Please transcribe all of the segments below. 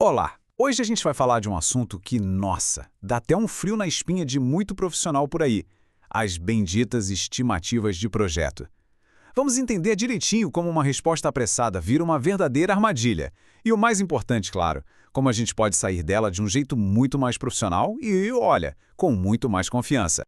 Olá! Hoje a gente vai falar de um assunto que, nossa, dá até um frio na espinha de muito profissional por aí. As benditas estimativas de projeto. Vamos entender direitinho como uma resposta apressada vira uma verdadeira armadilha. E o mais importante, claro, como a gente pode sair dela de um jeito muito mais profissional e, olha, com muito mais confiança.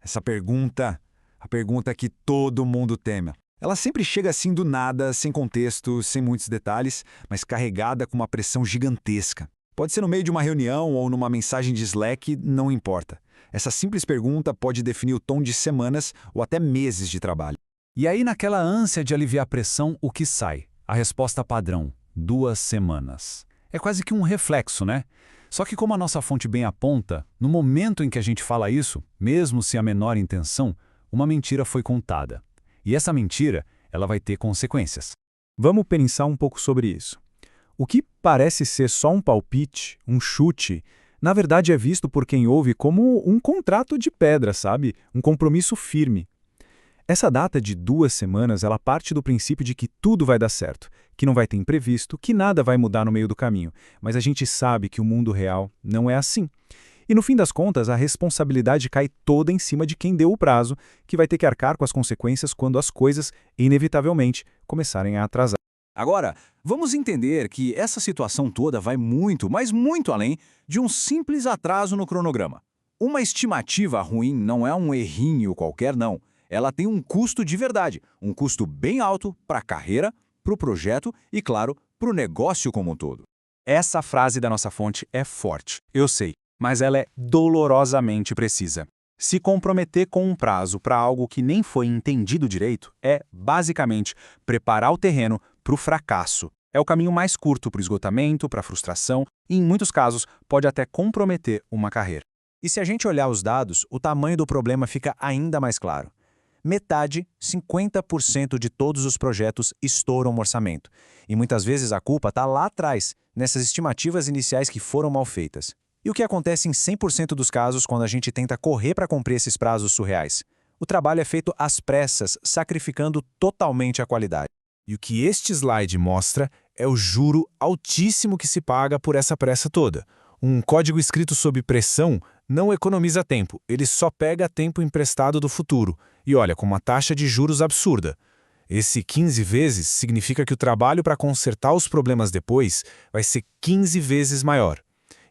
Essa pergunta, a pergunta que todo mundo teme. Ela sempre chega assim do nada, sem contexto, sem muitos detalhes, mas carregada com uma pressão gigantesca. Pode ser no meio de uma reunião ou numa mensagem de Slack, não importa. Essa simples pergunta pode definir o tom de semanas ou até meses de trabalho. E aí, naquela ânsia de aliviar a pressão, o que sai? A resposta padrão: 2 semanas. É quase que um reflexo, né? Só que como a nossa fonte bem aponta, no momento em que a gente fala isso, mesmo sem a menor intenção, uma mentira foi contada. E essa mentira, ela vai ter consequências. Vamos pensar um pouco sobre isso. O que parece ser só um palpite, um chute, na verdade é visto por quem ouve como um contrato de pedra, sabe? Um compromisso firme. Essa data de 2 semanas, ela parte do princípio de que tudo vai dar certo, que não vai ter imprevisto, que nada vai mudar no meio do caminho. Mas a gente sabe que o mundo real não é assim. E no fim das contas, a responsabilidade cai toda em cima de quem deu o prazo, que vai ter que arcar com as consequências quando as coisas, inevitavelmente, começarem a atrasar. Agora, vamos entender que essa situação toda vai muito, mas muito além de um simples atraso no cronograma. Uma estimativa ruim não é um errinho qualquer, não. Ela tem um custo de verdade, um custo bem alto para a carreira, para o projeto e, claro, para o negócio como um todo. Essa frase da nossa fonte é forte, eu sei, mas ela é dolorosamente precisa. Se comprometer com um prazo para algo que nem foi entendido direito é, basicamente, preparar o terreno para o fracasso. É o caminho mais curto para o esgotamento, para a frustração e, em muitos casos, pode até comprometer uma carreira. E se a gente olhar os dados, o tamanho do problema fica ainda mais claro. Metade, 50% de todos os projetos estouram o orçamento. E muitas vezes a culpa está lá atrás, nessas estimativas iniciais que foram mal feitas. E o que acontece em 100% dos casos quando a gente tenta correr para cumprir esses prazos surreais? O trabalho é feito às pressas, sacrificando totalmente a qualidade. E o que este slide mostra é o juro altíssimo que se paga por essa pressa toda. Um código escrito sob pressão não economiza tempo, ele só pega tempo emprestado do futuro. E olha, com uma taxa de juros absurda. Esse 15 vezes significa que o trabalho para consertar os problemas depois vai ser 15 vezes maior.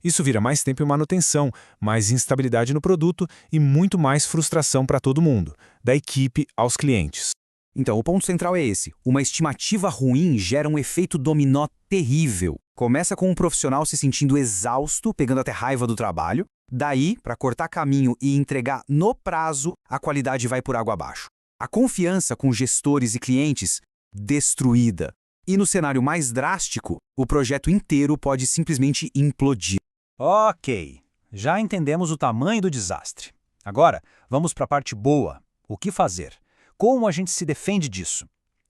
Isso vira mais tempo em manutenção, mais instabilidade no produto e muito mais frustração para todo mundo, da equipe aos clientes. Então, o ponto central é esse. Uma estimativa ruim gera um efeito dominó terrível. Começa com um profissional se sentindo exausto, pegando até raiva do trabalho. Daí, para cortar caminho e entregar no prazo, a qualidade vai por água abaixo. A confiança com gestores e clientes, destruída. E no cenário mais drástico, o projeto inteiro pode simplesmente implodir. Ok, já entendemos o tamanho do desastre. Agora, vamos para a parte boa. O que fazer? Como a gente se defende disso?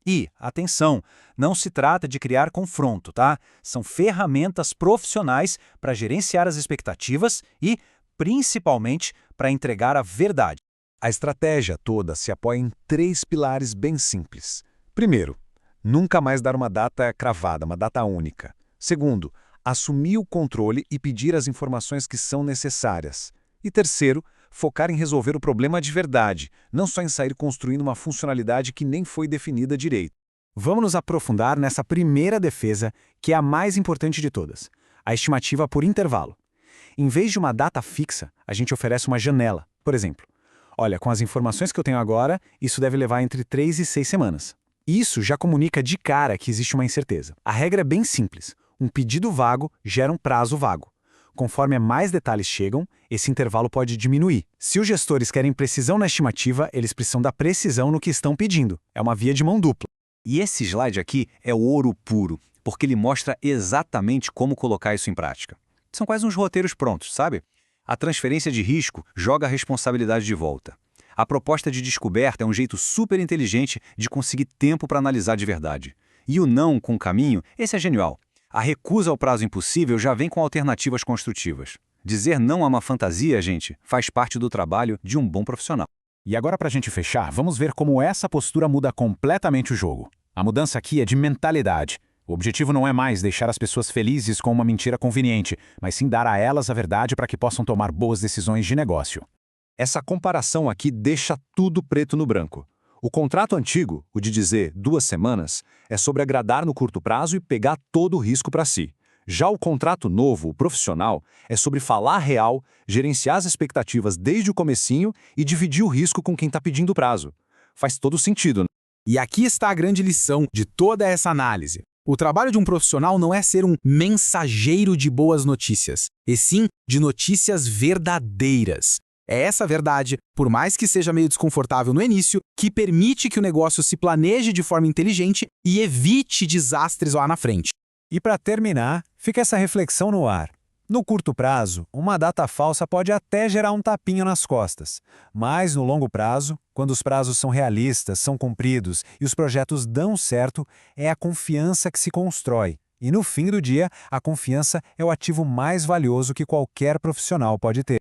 E, atenção, não se trata de criar confronto, tá? São ferramentas profissionais para gerenciar as expectativas e, principalmente, para entregar a verdade. A estratégia toda se apoia em 3 pilares bem simples. Primeiro, nunca mais dar uma data cravada, uma data única. Segundo, assumir o controle e pedir as informações que são necessárias. E terceiro, focar em resolver o problema de verdade, não só em sair construindo uma funcionalidade que nem foi definida direito. Vamos nos aprofundar nessa primeira defesa, que é a mais importante de todas, a estimativa por intervalo. Em vez de uma data fixa, a gente oferece uma janela. Por exemplo, olha, com as informações que eu tenho agora, isso deve levar entre 3 e 6 semanas. Isso já comunica de cara que existe uma incerteza. A regra é bem simples. Um pedido vago gera um prazo vago. Conforme mais detalhes chegam, esse intervalo pode diminuir. Se os gestores querem precisão na estimativa, eles precisam da precisão no que estão pedindo. É uma via de mão dupla. E esse slide aqui é o ouro puro, porque ele mostra exatamente como colocar isso em prática. São quase uns roteiros prontos, sabe? A transferência de risco joga a responsabilidade de volta. A proposta de descoberta é um jeito super inteligente de conseguir tempo para analisar de verdade. E o não com caminho, esse é genial. A recusa ao prazo impossível já vem com alternativas construtivas. Dizer não a uma fantasia, gente, faz parte do trabalho de um bom profissional. E agora, para a gente fechar, vamos ver como essa postura muda completamente o jogo. A mudança aqui é de mentalidade. O objetivo não é mais deixar as pessoas felizes com uma mentira conveniente, mas sim dar a elas a verdade para que possam tomar boas decisões de negócio. Essa comparação aqui deixa tudo preto no branco. O contrato antigo, o de dizer 2 semanas, é sobre agradar no curto prazo e pegar todo o risco para si. Já o contrato novo, o profissional, é sobre falar real, gerenciar as expectativas desde o comecinho e dividir o risco com quem está pedindo o prazo. Faz todo sentido, né? E aqui está a grande lição de toda essa análise. O trabalho de um profissional não é ser um mensageiro de boas notícias, e sim de notícias verdadeiras. É essa verdade, por mais que seja meio desconfortável no início, que permite que o negócio se planeje de forma inteligente e evite desastres lá na frente. E para terminar, fica essa reflexão no ar. No curto prazo, uma data falsa pode até gerar um tapinho nas costas. Mas no longo prazo, quando os prazos são realistas, são cumpridos e os projetos dão certo, é a confiança que se constrói. E no fim do dia, a confiança é o ativo mais valioso que qualquer profissional pode ter.